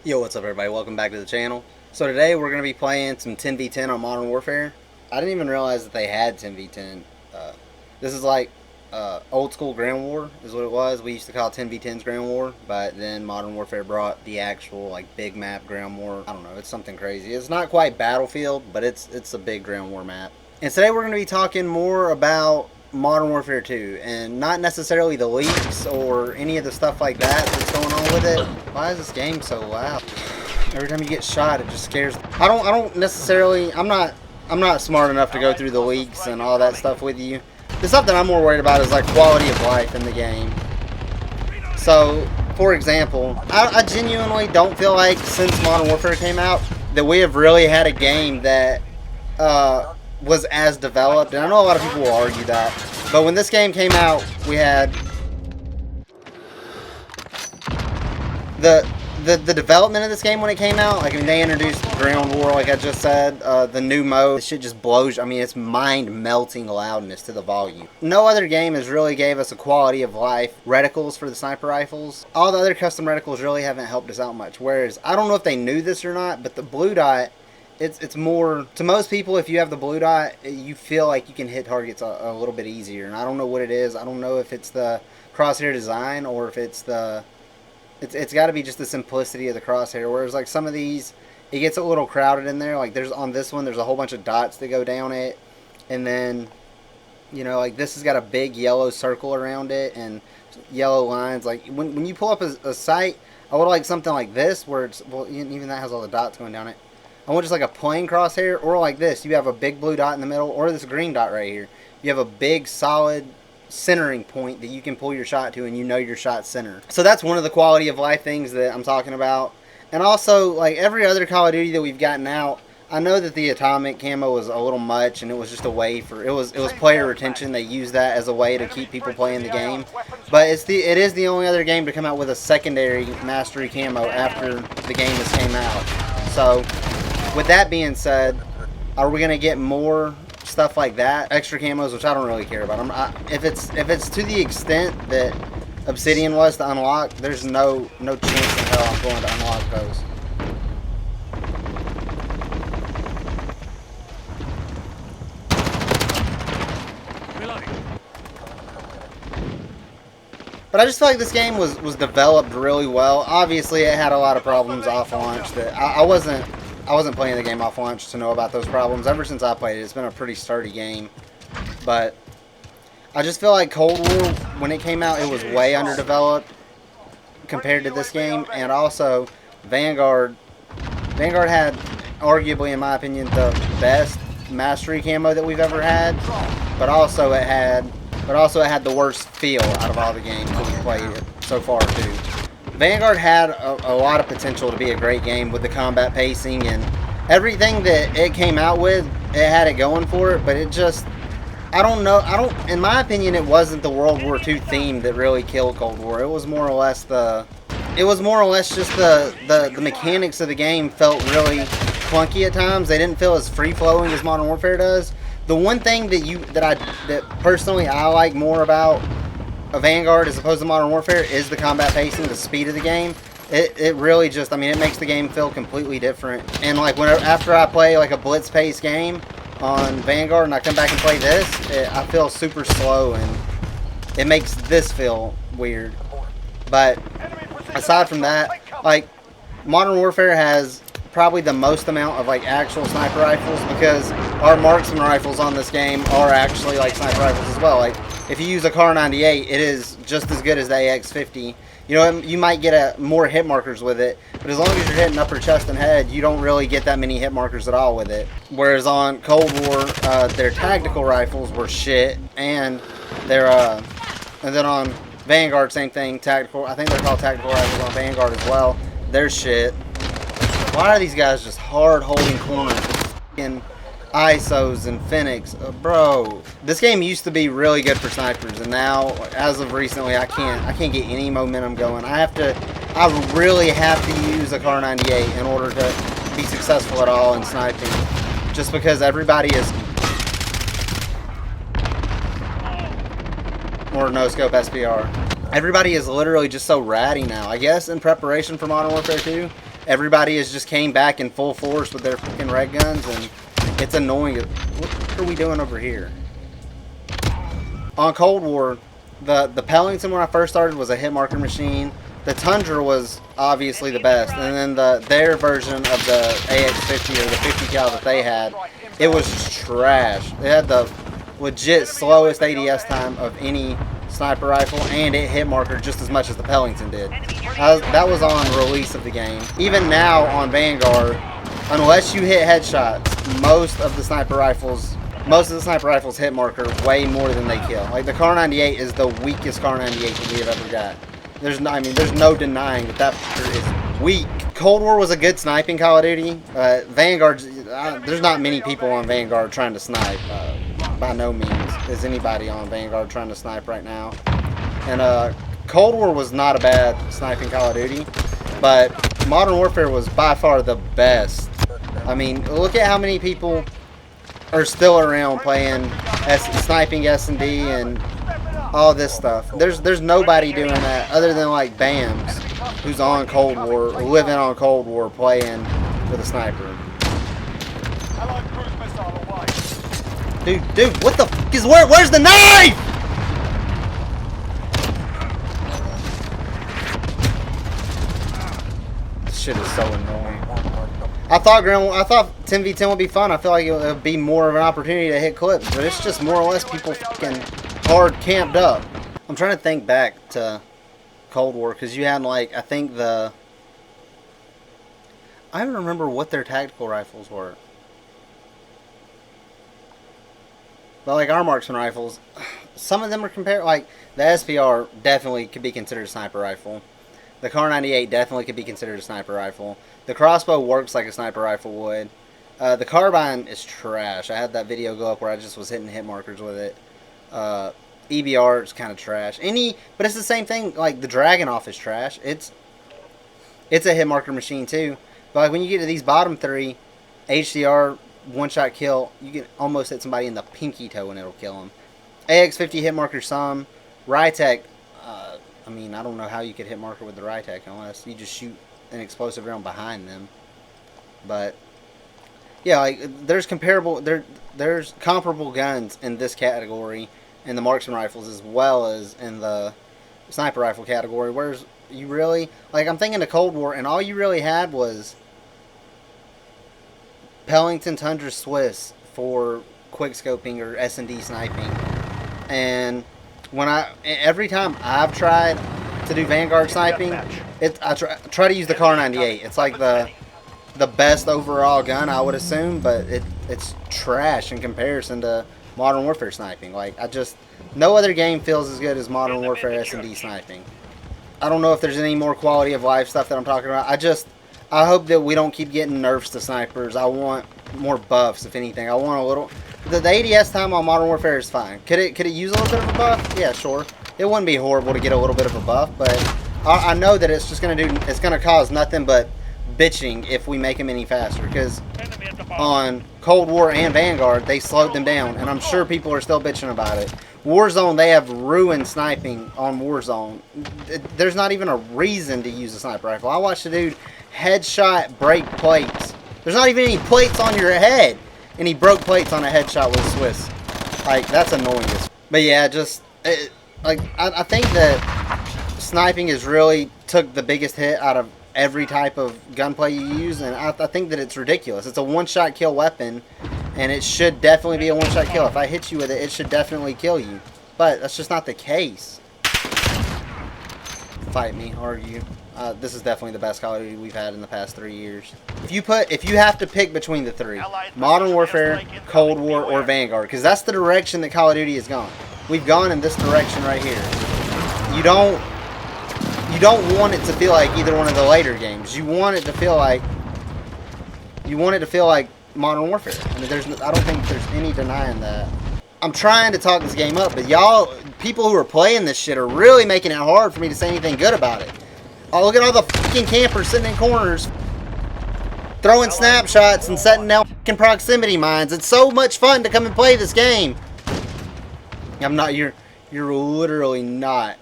Yo, what's up everybody? Welcome back to the channel. So today we're going to be playing some 10v10 on Modern Warfare. I didn't even realize that they had 10v10. This is like old school Ground War is what it was. We used to call 10v10s Ground War, but then Modern Warfare brought the actual like big map Ground War. I don't know, it's something crazy. It's not quite Battlefield, but it's a big Ground War map. And today we're going to be talking more about Modern Warfare 2 and not necessarily the leaks or any of the stuff like that that's going on with it. Why is this game so loud? Every time you get shot, it just scares. I don't necessarily. I'm not smart enough to go through the leaks and all that stuff with you. The stuff that I'm more worried about is like quality of life in the game. So, for example, I genuinely don't feel like since Modern Warfare came out that we have really had a game that was as developed. And I know a lot of people will argue that, but when this game came out, we had the development of this game when it came out. Like, I mean, they introduced Ground War, like I just said, the new mode. This shit just blows. I mean, it's mind-melting loudness to the volume. No other game has really gave us a quality of life reticles for the sniper rifles. All the other custom reticles really haven't helped us out much. Whereas, I don't know if they knew this or not, but the blue dot, it's more, to most people, if you have the blue dot, you feel like you can hit targets a little bit easier. And I don't know what it is. I don't know if it's the crosshair design or if it's the... It's got to be just the simplicity of the crosshair. Whereas like some of these, it gets a little crowded in there. Like there's on this one, there's a whole bunch of dots that go down it, and then, you know, like this has got a big yellow circle around it and yellow lines. Like when you pull up a sight, I would like something like this where it's, well, even that has all the dots going down it. I want just like a plain crosshair, or like this. You have a big blue dot in the middle, or this green dot right here. You have a big solid centering point that you can pull your shot to, and you know your shot's center. So that's one of the quality of life things that I'm talking about. And also, like every other Call of Duty that we've gotten out, I know that the atomic camo was a little much, and it was just a way for it was player retention. They used that as a way to keep people playing the game. But it is the only other game to come out with a secondary mastery camo after the game has came out. So with that being said, are we gonna get more stuff like that, extra camos, which I don't really care about? If it's to the extent that Obsidian was to unlock, there's no chance in hell I'm going to unlock those. But I just feel like this game was developed really well. Obviously, it had a lot of problems off launch that I wasn't playing the game off launch to know about those problems. Ever since I played it, it's been a pretty sturdy game. But I just feel like Cold War, when it came out, it was way underdeveloped compared to this game. And also, Vanguard had, arguably, in my opinion, the best mastery camo that we've ever had. But also it had the worst feel out of all the games that we've played so far, too. Vanguard had a lot of potential to be a great game with the combat pacing and everything that it came out with. It had it going for it, but it just, in my opinion, it wasn't the World War II theme that really killed Cold War. It was more or less just the mechanics of the game felt really clunky at times. They didn't feel as free-flowing as Modern Warfare does. The one thing that personally I like more about a Vanguard as opposed to Modern Warfare is the combat pacing, the speed of the game. It really just, I mean, it makes the game feel completely different. And like after I play like a blitz pace game on Vanguard and I come back and play this, I feel super slow and it makes this feel weird. But aside from that, like Modern Warfare has probably the most amount of like actual sniper rifles, because our marksman rifles on this game are actually like sniper rifles as well. Like if you use a Kar98, it is just as good as the AX50. You know, you might get more hit markers with it, but as long as you're hitting upper chest and head, you don't really get that many hit markers at all with it. Whereas on Cold War, their tactical rifles were shit, and and then on Vanguard, same thing. Tactical, I think they're called tactical rifles on Vanguard as well. They're shit. Why are these guys just hard holding corners with ISOs and Phoenix? Bro, this game used to be really good for snipers, and now, as of recently, I can't get any momentum going. I really have to use a Kar98 in order to be successful at all in sniping, just because everybody is, or no scope SPR. Everybody is literally just so ratty now. I guess in preparation for Modern Warfare 2, everybody has just came back in full force with their fucking red guns, and it's annoying. What are we doing over here? On Cold War, the Pellington when I first started was a hit marker machine. The Tundra was obviously the best, and then their version of the AX-50 or the 50 cal that they had, it was just trash. It had the legit slowest ADS time of any sniper rifle, and it hit marker just as much as the Pellington did. That was on release of the game. Even now on Vanguard, unless you hit headshots, most of the sniper rifles hit marker way more than they kill. Like the Kar98 is the weakest Kar98 that we have ever got. There's no denying that is weak. Cold War was a good sniping Call of Duty. Vanguard, there's not many people on Vanguard trying to snipe. By no means is anybody on Vanguard trying to snipe right now. And Cold War was not a bad sniping Call of Duty, but Modern Warfare was by far the best. I mean, look at how many people are still around playing sniping S&D and all this stuff. There's nobody doing that other than like BAMS, who's on Cold War, living on Cold War, playing with a sniper. Dude, what the f is where's the knife? This shit is so annoying. I thought 10v10 would be fun. I feel like it would be more of an opportunity to hit clips, but it's just more or less people fucking hard camped up. I'm trying to think back to Cold War because you had like I don't remember what their tactical rifles were. But like our marksman rifles, some of them are compared, like the SPR definitely could be considered a sniper rifle. The Kar98 definitely could be considered a sniper rifle. The crossbow works like a sniper rifle would. The carbine is trash. I had that video go up where I just was hitting hit markers with it. EBR is kind of trash. But it's the same thing. Like the Dragunov is trash. It's a hit marker machine too. But like when you get to these bottom three, HDR one-shot kill, you can almost hit somebody in the pinky toe and it'll kill them. AX-50 hit marker some. Rytec, I mean, I don't know how you could hit marker with the Rytec unless you just shoot an explosive round behind them. But yeah, like there's comparable guns in this category in the marksman rifles as well as in the sniper rifle category. Whereas you really, like I'm thinking of Cold War and all you really had was Pellington Tundra Swiss for quick scoping or S&D sniping. And every time I've tried to do Vanguard sniping, I try to use the Kar98. It's like the best overall gun, I would assume, but it's trash in comparison to Modern Warfare sniping. Like no other game feels as good as Modern Warfare S&D sniping. I don't know if there's any more quality of life stuff that I'm talking about. I hope that we don't keep getting nerfs to snipers. I want more buffs, if anything. I want a little. The ADS time on Modern Warfare is fine. Could it use a little bit of a buff? Yeah, sure. It wouldn't be horrible to get a little bit of a buff, but I know that it's just it's gonna cause nothing but bitching if we make them any faster. Because on Cold War and Vanguard, they slowed them down, and I'm sure people are still bitching about it. Warzone, they have ruined sniping on Warzone. There's not even a reason to use a sniper rifle. I watched a dude headshot break plates. There's not even any plates on your head, and he broke plates on a headshot with Swiss. Like, that's annoying. But yeah, I think that sniping has really took the biggest hit out of every type of gunplay you use, and I think that it's ridiculous. It's a one-shot kill weapon, and it should definitely be a one-shot kill. If I hit you with it, it should definitely kill you. But that's just not the case. Fight me, argue. This is definitely the best Call of Duty we've had in the past 3 years. If you have to pick between the three, Modern Warfare, Cold War, or Vanguard, because that's the direction that Call of Duty has gone. We've gone in this direction right here. You don't want it to feel like either one of the later games. You want it to feel like Modern Warfare. I mean, I don't think there's any denying that. I'm trying to talk this game up, but people who are playing this shit are really making it hard for me to say anything good about it. Oh, look at all the fucking campers sitting in corners, throwing snapshots and setting down fucking proximity mines. It's so much fun to come and play this game. I'm not. You're literally not.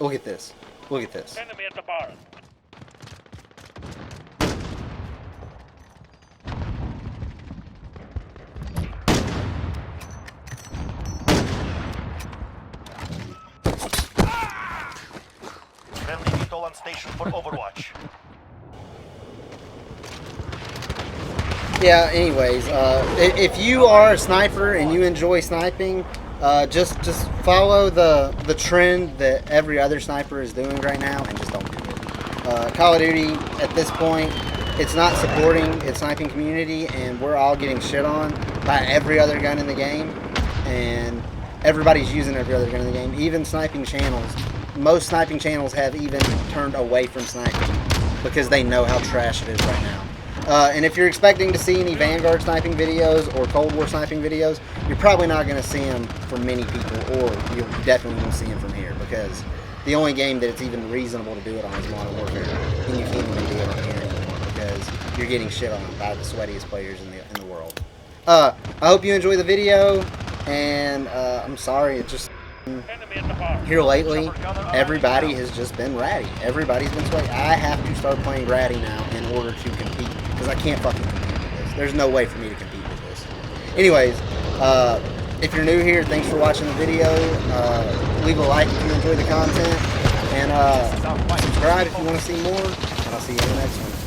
Look at this. Look at this. Enemy at the bar. on station for Overwatch. Yeah, anyways, if you are a sniper and you enjoy sniping, just follow the trend that every other sniper is doing right now and just don't do it. Call of Duty, at this point, it's not supporting its sniping community, and we're all getting shit on by every other gun in the game, and everybody's using every other gun in the game, even sniping channels. Most sniping channels have even turned away from sniping because they know how trash it is right now. And if you're expecting to see any Vanguard sniping videos or Cold War sniping videos, you're probably not going to see them from many people, or you'll definitely won't see them from here, because the only game that it's even reasonable to do it on is Modern Warfare, and you can't even do it on here anymore because you're getting shit on by the sweatiest players in the world. I hope you enjoy the video, and I'm sorry, it just... Here lately, everybody has just been ratty. Everybody's been sweaty. I have to start playing ratty now in order to compete, because I can't fucking compete with this. There's no way for me to compete with this. Anyways, if you're new here, thanks for watching the video. Leave a like if you enjoy the content, and subscribe if you want to see more, and I'll see you in the next one.